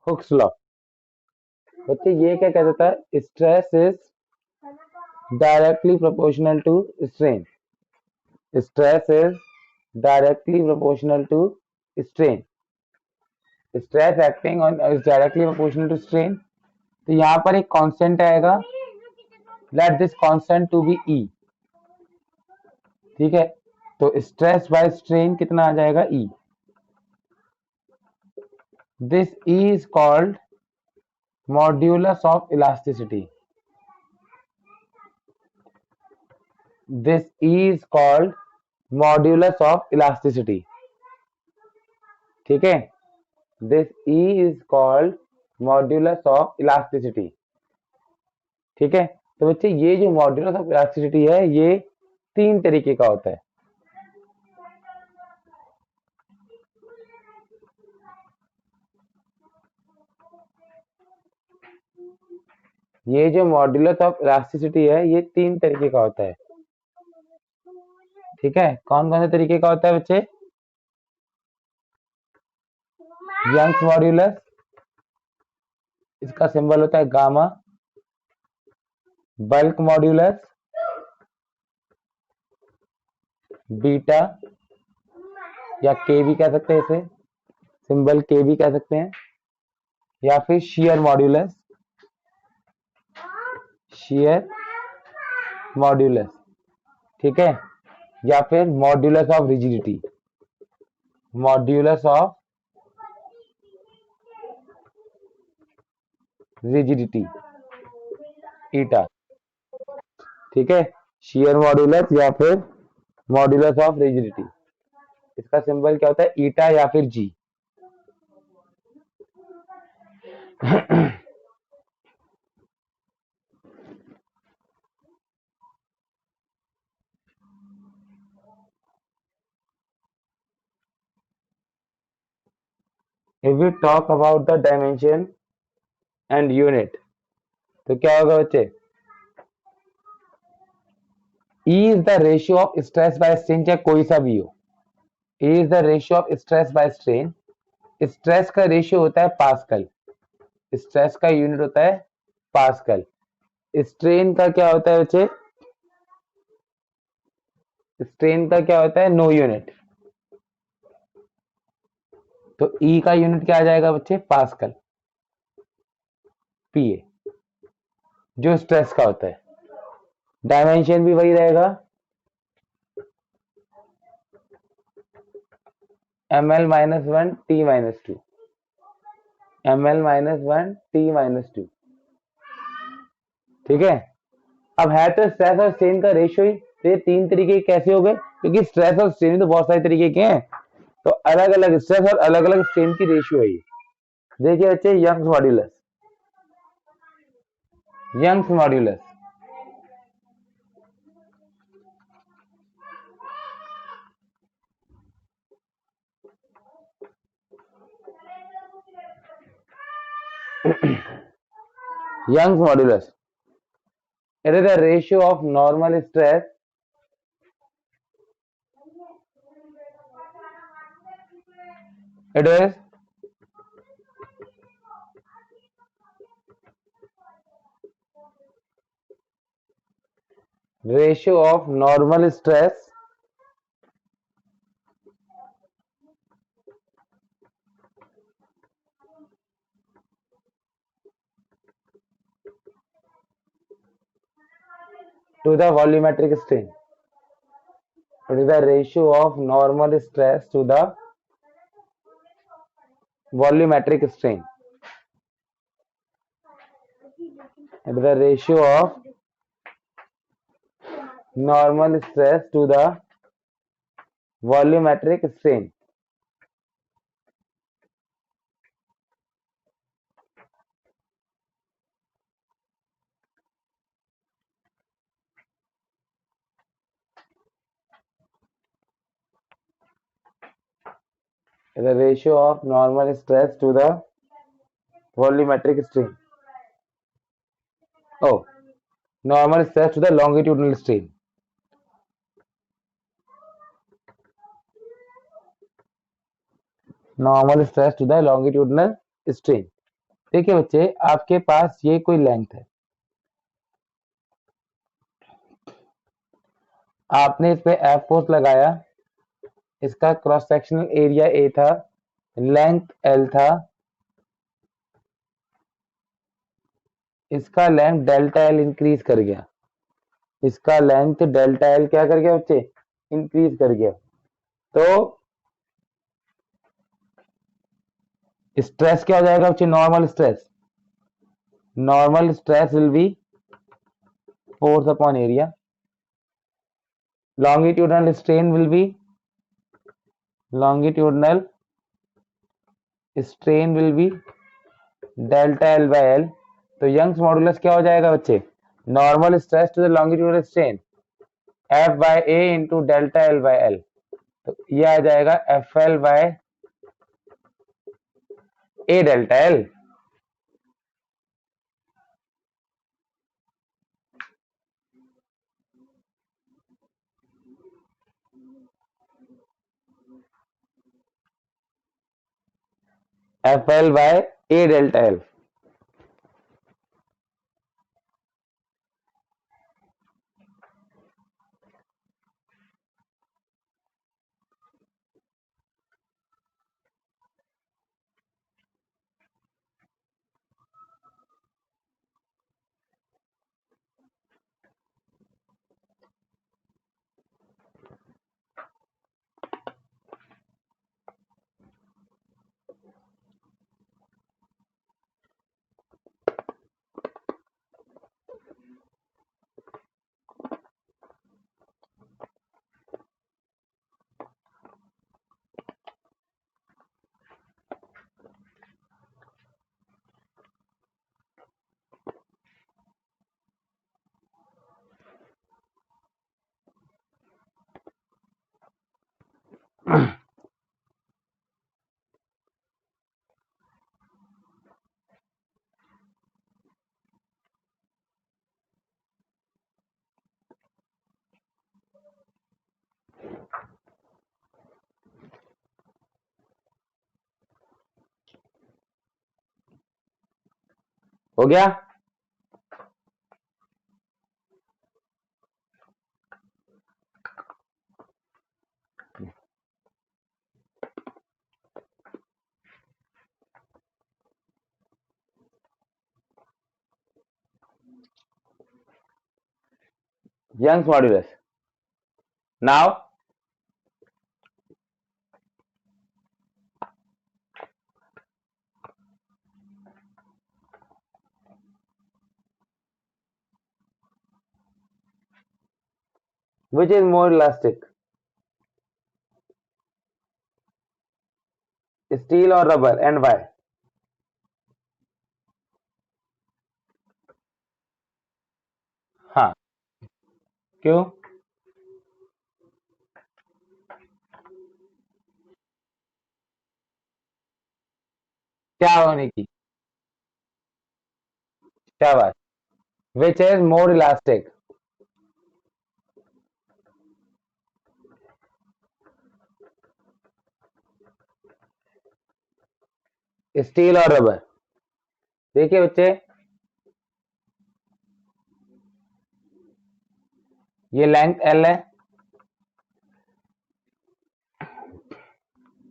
Hooke's law. बच्चे ये क्या कहता था, stress is directly proportional to strain. Stress is directly proportional to strain. Stress acting on is directly proportional to strain. तो यहाँ पर एक कांस्टेंट आएगा, let this constant to be E. ठीक है, तो स्ट्रेस बाय स्ट्रेन कितना आ जाएगा, E. This E is called modulus of elasticity. This E is called modulus of elasticity. ठीक है, this E is called modulus of elasticity. ठीक है, तो बच्चे ये जो मॉड्यूलस ऑफ इलास्टिसिटी है ये तीन तरीके का होता है। ये जो मॉड्यूलस ऑफ इलास्टिसिटी है ये तीन तरीके का होता है। ठीक है, कौन कौन से तरीके का होता है बच्चे? यंग्स मॉड्यूलस, इसका सिंबल होता है गामा। बल्क मॉड्यूलस, बीटा या के भी कह सकते हैं इसे, सिंबल के भी कह सकते हैं, या फिर शियर मॉड्यूलस, शियर मॉड्यूलस। ठीक है, या फिर modulus of rigidity, modulus of rigidity, eta. ठीक है, शियर मॉड्यूलस या फिर मॉड्यूलस ऑफ रिजिडिटी, इसका सिंबल क्या होता है, ईटा या फिर जी। If we talk about the dimension and unit, तो क्या होगा बच्चे, E is the ratio of stress by strain, चाहे कोई सा भी हो। E is the ratio of stress by strain। Stress का रेशियो होता है पास्कल, स्ट्रेस का यूनिट होता है पास्कल। स्ट्रेन का क्या होता है बच्चे, स्ट्रेन का क्या होता है, नो यूनिट। तो ई का यूनिट क्या आ जाएगा बच्चे, पास्कल, पीए, जो स्ट्रेस का होता है। डायमेंशन भी वही रहेगा, ml minus one T minus two, ml minus one T minus two. ठीक है, अब है तो स्ट्रेस और स्ट्रेन का रेशियो ही, तो ये तीन तरीके कैसे हो गए, क्योंकि स्ट्रेस और स्ट्रेन तो बहुत सारे तरीके के हैं, तो अलग अलग स्ट्रेस और अलग अलग स्ट्रेन की रेशियो है ये। देखिए बच्चे, Young's modulus, Young's modulus, Young's modulus, it is the ratio of normal stress it is ratio of normal stress to the volumetric strain। It is the ratio of normal stress to the volumetric strain। It is the ratio of normal stress to the volumetric strain। It is the ratio of normal stress to the volumetric strain। Oh, normal stress to the longitudinal strain। Normal stress to the longitudinal strain। देखिए बच्चे, आपके पास ये कोई length है, आपने इस पे F force लगाया, इसका क्रॉस सेक्शनल एरिया ए था, लेंथ एल था, इसका लेंथ डेल्टा एल इंक्रीज कर गया, इसका लेंथ डेल्टा एल क्या कर गया बच्चे, इंक्रीज कर गया। तो स्ट्रेस क्या हो जाएगा बच्चे, normal stress will be force upon area, longitudinal strain will be longitudinal strain will be delta L by L। तो यंग्स मॉडुलस क्या हो जाएगा बच्चे, normal stress to the longitudinal strain F by A into delta L by L। तो ये आ जाएगा FL by A delta L। FL by A delta L। हो गया। Young's modulus now, which is more elastic, steel or rubber, and why? हाँ, क्यों, क्या होने की, शाबाश, which is more elastic, steel और रबर। देखिए बच्चे, ये लेंथ एल है,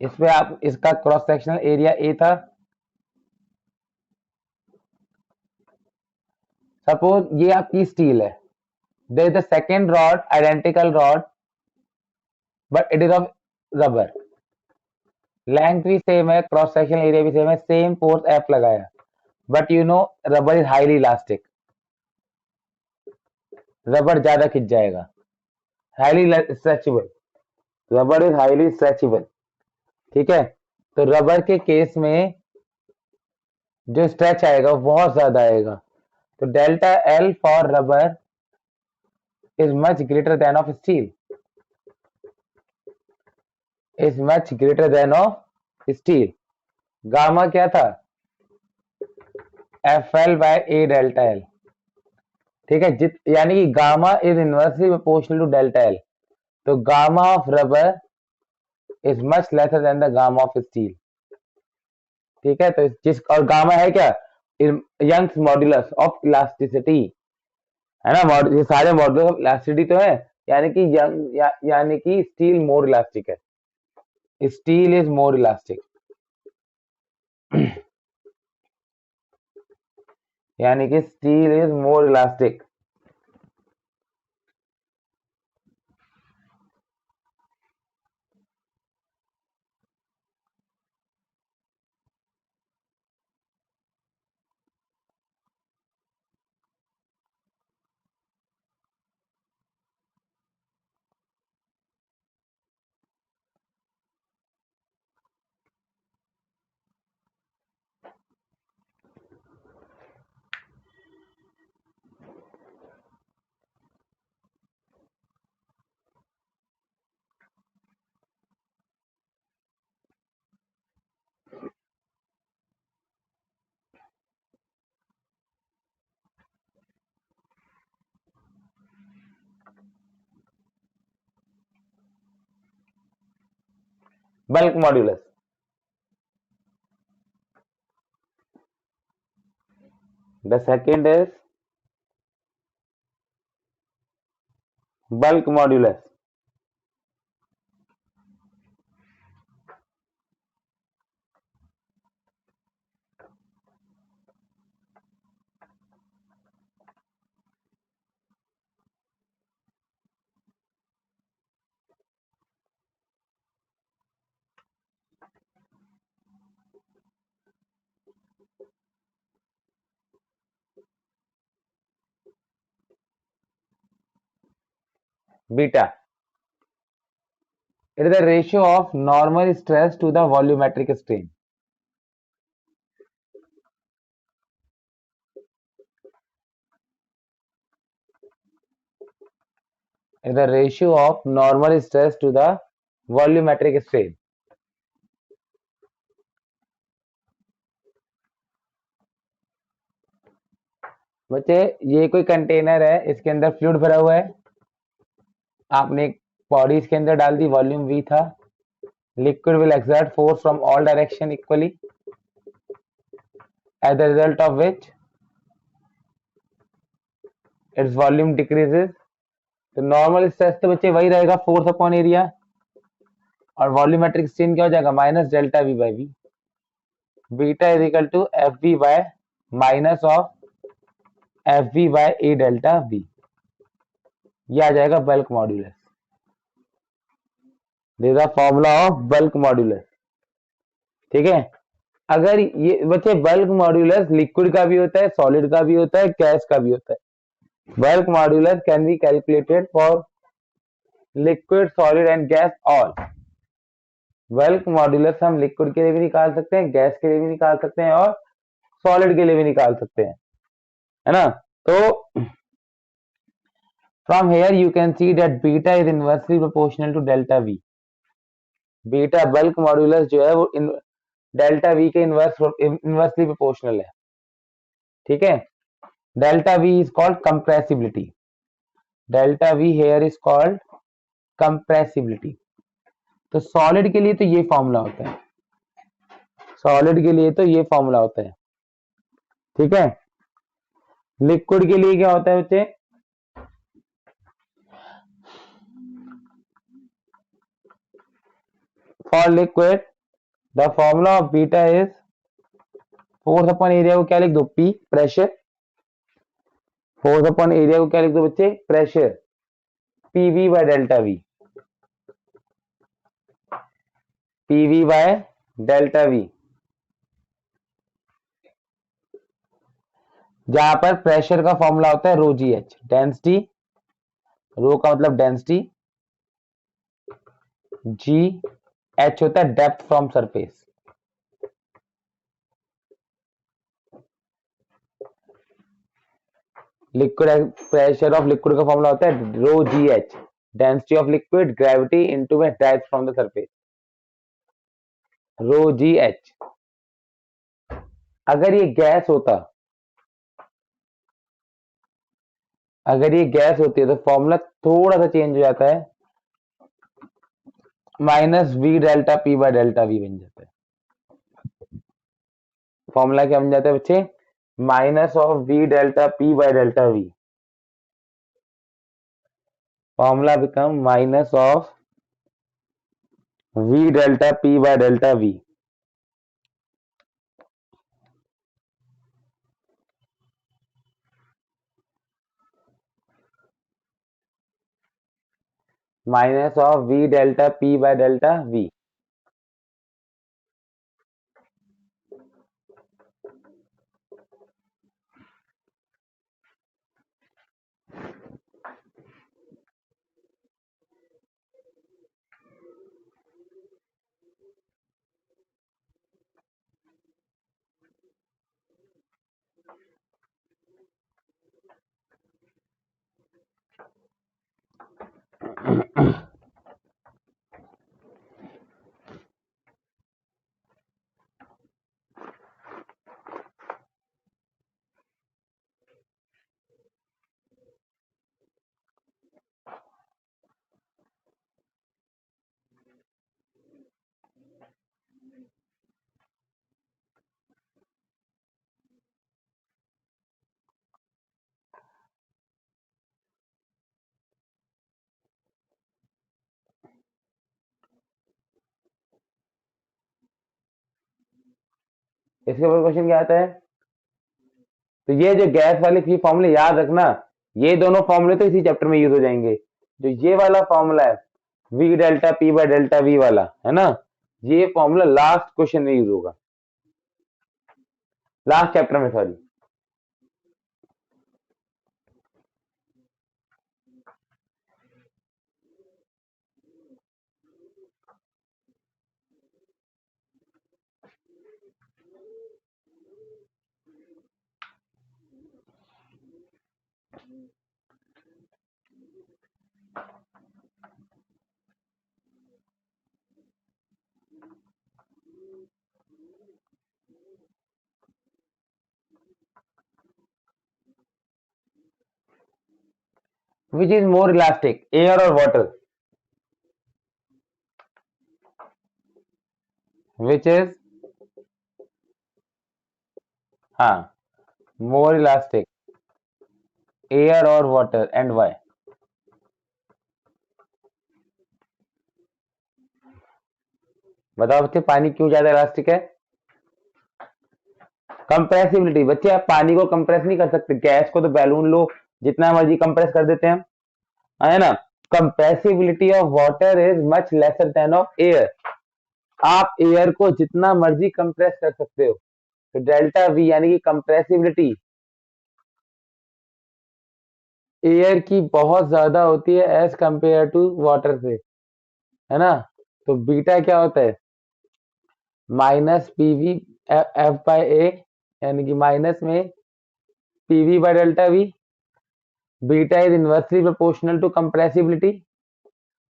इसमें आप इसका क्रॉस सेक्शनल एरिया ए था, सपोज ये आपकी स्टील है, there is the second rod, identical rod, but it is of rubber, length भी सेम है, क्रॉस सेक्शनल एरिया भी सेम है, सेम फोर्स एफ लगाया, but you know rubber is highly elastic, rubber ज्यादा खिंच जाएगा, highly stretchable, rubber is highly stretchable. ठीक है, तो रबर के केस में जो स्ट्रेच आएगा वो बहुत ज्यादा आएगा, तो delta L for rubber is much greater than of steel, is much greater than of steel. Gamma क्या था, F L by A delta L. ठीक है, यानी कि gamma is inversely proportional to delta L, तो gamma of rubber is much lesser than the gamma of steel. ठीक है, तो जिस और गामा है क्या, यंग्स मॉड्यूलस ऑफ इलास्टिसिटी, है ना, ये सारे मॉड्यूलस ऑफ इलास्टिसिटी तो है, यानी कि यानी कि स्टील मोर इलास्टिक है, स्टील इज मोर इलास्टिक, यानी कि steel is more elastic. Bulk modulus, the second is bulk modulus, beta, it is the ratio of normal stress to the volumetric strain, it is the ratio of normal stress to the volumetric strain। बच्चे ये कोई container है, इसके अंदर fluid भरा हुआ है, आपने एक बॉडी इसके अंदर डाल दी, वॉल्यूम V था, liquid will exert force from all direction equally, as the result of which its volume decreases. तो नॉर्मल स्ट्रेस तो बच्चे वही रहेगा, फोर्स अपॉन एरिया, और वॉल्यूमेट्रिक स्ट्रेन क्या हो जाएगा, minus delta V by V, beta is equal to FV by minus of FV by A delta V, ये आ जाएगा bulk modulus. This is the formula of bulk modulus, ठीक है। अगर ये बच्चे बल्क मॉड्यूलस लिक्विड का भी होता है, सॉलिड का भी होता है, गैस का भी होता है। Bulk modulus can be calculated for liquid, solid and gas all. Bulk modulus हम लिक्विड के लिए भी निकाल सकते हैं, गैस के लिए भी निकाल सकते हैं, और सॉलिड के लिए भी निकाल सकते हैं, है ना। तो from here you can see that beta is inversely proportional to delta V। Beta bulk modulus जो है वो डेल्टा V के इनवर्सली प्रोपोर्शनल है, ठीक है। Delta V is called compressibility, delta V here is called compressibility। तो solid के लिए तो ये फॉर्मूला होता है, सॉलिड के लिए तो ये फॉर्मूला होता है, ठीक है। लिक्विड के लिए क्या होता है बच्चे, for liquid the formula of beta is force upon area को क्या लिख दो, P pressure, force upon area को क्या लिख दो बच्चे, pressure, PV by delta V, PV by delta V, जहां पर प्रेशर का फॉर्मूला होता है रो जी एच, डेंसिटी, रो का मतलब डेंसिटी, जी एच होता है depth from surface, liquid pressure of liquid का फॉर्मूला होता है rho G H, density of liquid, gravity into में depth from the surface, rho G H. अगर ये गैस होता, अगर ये गैस होती है तो फॉर्मूला थोड़ा सा चेंज हो जाता है, minus V delta P by delta V बन जाता है। फॉर्मूला क्या बन जाता है बच्चे, minus of V delta P by delta V. Formula become minus of V delta P by delta V. Minus of V delta P by delta V. इसके ऊपर क्वेश्चन क्या आता है? तो ये जो गैस वाले थ्री फॉर्मूले याद रखना, ये दोनों फॉर्मूले तो इसी चैप्टर में यूज हो जाएंगे। जो ये वाला फॉर्मूला है we delta P bye delta we वाला, है ना, ये फॉर्मूला लास्ट क्वेश्चन में यूज होगा, लास्ट चैप्टर में, sorry. Which is more elastic, air और वाटर? विच इज, हाँ, मोर इलास्टिक, एयर और वाटर, एंड वाई? बताओ बच्चे, पानी क्यों ज्यादा इलास्टिक है? कंप्रेसिबिलिटी। बच्चे आप पानी को कंप्रेस नहीं कर सकते, गैस को तो बैलून लो जितना मर्जी कंप्रेस कर देते हैं हम, है ना। Compressibility of water is much lesser then of air. आप एयर को जितना मर्जी कंप्रेस कर सकते हो, तो डेल्टा वी यानी कि कंप्रेसिबिलिटी एयर की बहुत ज्यादा होती है एज कंपेयर टू वाटर से, है ना। तो बीटा क्या होता है? Minus PV F by A, यानी कि माइनस में PV by delta V. Beta is inversely proportional to compressibility.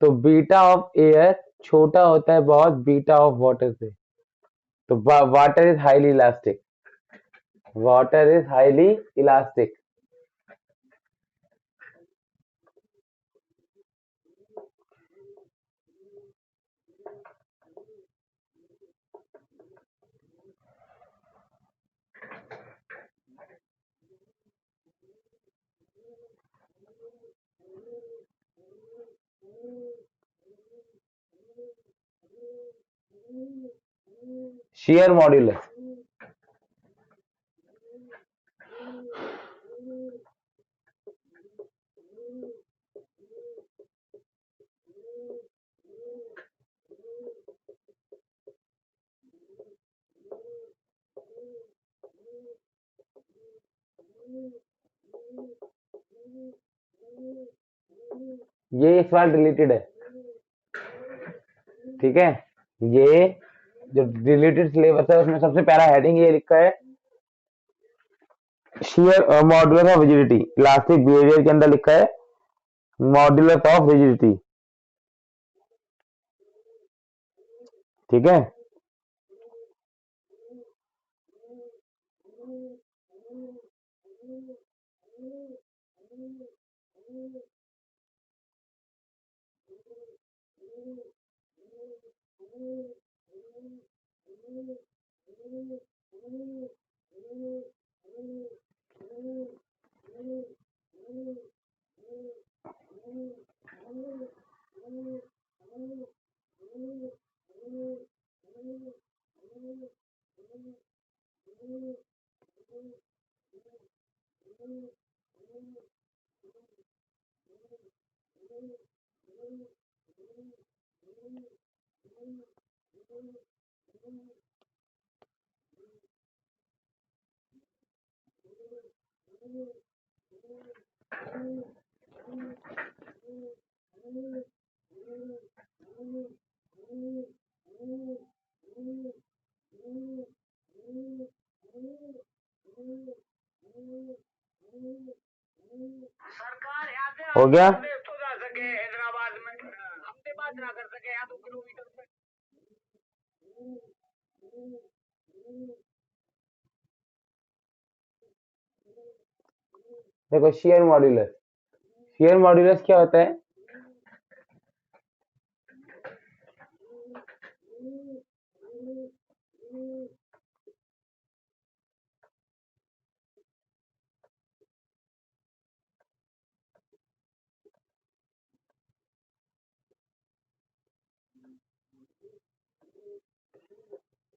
तो बीटा ऑफ एयर छोटा होता है बहुत बीटा ऑफ वाटर से। तो water is highly elastic, water is highly elastic. Shear modulus, ये इस बार डिलीटेड है, ठीक है। ये जो डिलीटेड सिलेबस है उसमें सबसे पहला हेडिंग ये लिखा है, share modulus of rigidity, elastic behaviour के अंदर लिखा है मॉड्यूलस ऑफ रिजिडिटी, ठीक है। हो गया। देखो शेयर मॉड्यूलस, शेयर मॉड्यूलस क्या होता है?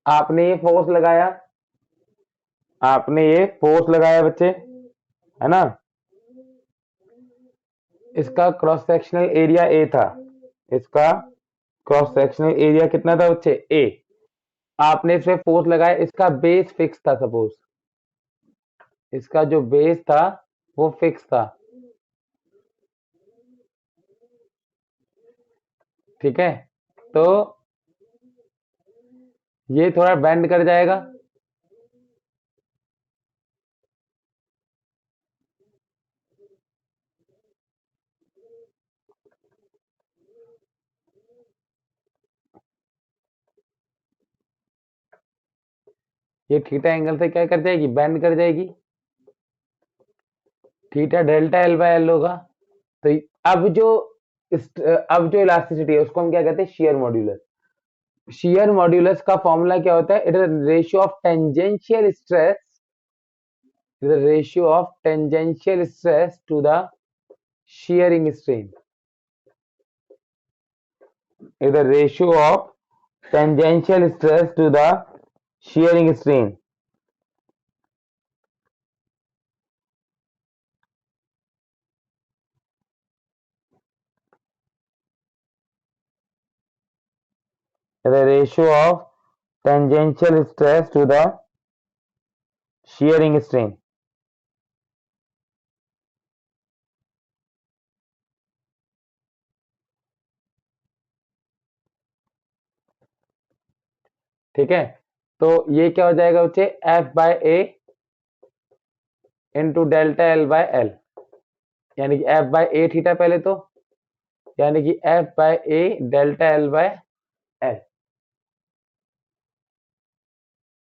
आपने ये फोर्स लगाया, आपने ये फोर्स लगाया बच्चे, है ना? इसका क्रॉस सेक्शनल एरिया ए था, इसका क्रॉस सेक्शनल एरिया कितना था बच्चे? ए। आपने इसमें फोर्स लगाया, इसका बेस फिक्स था, सपोज इसका जो बेस था वो फिक्स था, ठीक है? तो ये थोड़ा बेंड कर जाएगा, ये थीटा एंगल से क्या कर जाएगी? बेंड कर जाएगी। Theta delta L by L होगा। तो अब जो इलास्टिसिटी है उसको हम क्या कहते हैं? Shear modulus. शेयर मॉड्यूलस का फॉर्मूला क्या होता है? It is ratio of tangential stress, it is ratio of tangential stress to the shearing strain, is the ratio of tangential stress to the shearing strain. The ratio of tangential stress to the shearing strain. ठीक है, तो ये क्या हो जाएगा बच्चे? F by A into delta L by L, यानी कि एफ बाय ए थीटा पहले तो, यानी कि F by A delta L bye